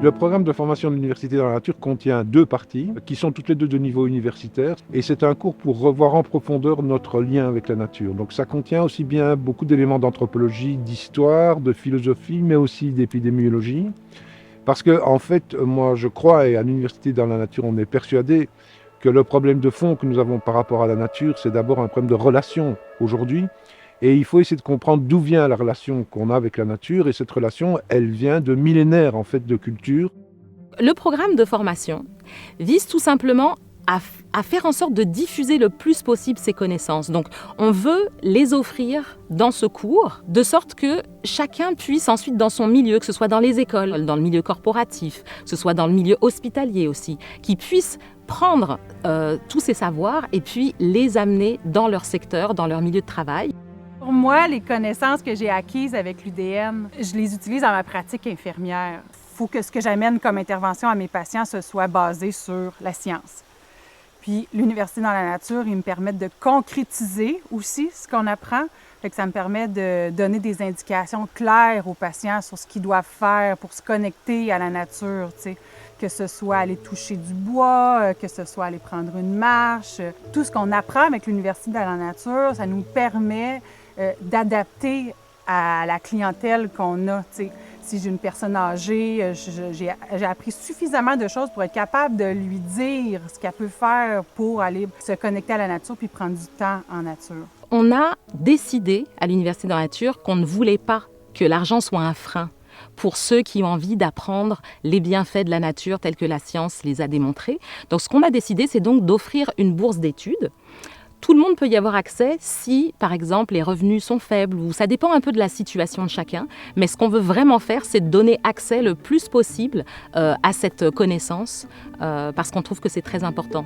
Le programme de formation de l'Université dans la nature contient 2 parties qui sont toutes les 2 de niveau universitaire et c'est un cours pour revoir en profondeur notre lien avec la nature. Donc ça contient aussi bien beaucoup d'éléments d'anthropologie, d'histoire, de philosophie, mais aussi d'épidémiologie. Parce que en fait, moi je crois, et à l'Université dans la nature on est persuadé que le problème de fond que nous avons par rapport à la nature, c'est d'abord un problème de relation aujourd'hui. Et il faut essayer de comprendre d'où vient la relation qu'on a avec la nature. Et cette relation, elle vient de millénaires en fait de culture. Le programme de formation vise tout simplement à faire en sorte de diffuser le plus possible ces connaissances. Donc, on veut les offrir dans ce cours, de sorte que chacun puisse ensuite, dans son milieu, que ce soit dans les écoles, dans le milieu corporatif, que ce soit dans le milieu hospitalier aussi, qu'ils puissent prendre tous ces savoirs et puis les amener dans leur secteur, dans leur milieu de travail. Pour moi, les connaissances que j'ai acquises avec l'UDN, je les utilise dans ma pratique infirmière. Il faut que ce que j'amène comme intervention à mes patients, ce soit basé sur la science. Puis l'Université dans la nature, ils me permettent de concrétiser aussi ce qu'on apprend. Fait que ça me permet de donner des indications claires aux patients sur ce qu'ils doivent faire pour se connecter à la nature, tu sais. Que ce soit aller toucher du bois, que ce soit aller prendre une marche. Tout ce qu'on apprend avec l'Université dans la nature, ça nous permet d'adapter à la clientèle qu'on a, tu sais. Si j'ai une personne âgée, j'ai appris suffisamment de choses pour être capable de lui dire ce qu'elle peut faire pour aller se connecter à la nature puis prendre du temps en nature. On a décidé à l'Université dans la nature qu'on ne voulait pas que l'argent soit un frein pour ceux qui ont envie d'apprendre les bienfaits de la nature tels que la science les a démontrés. Donc ce qu'on a décidé, c'est donc d'offrir une bourse d'études. Tout le monde peut y avoir accès si, par exemple, les revenus sont faibles ou ça dépend un peu de la situation de chacun. Mais ce qu'on veut vraiment faire, c'est de donner accès le plus possible à cette connaissance parce qu'on trouve que c'est très important.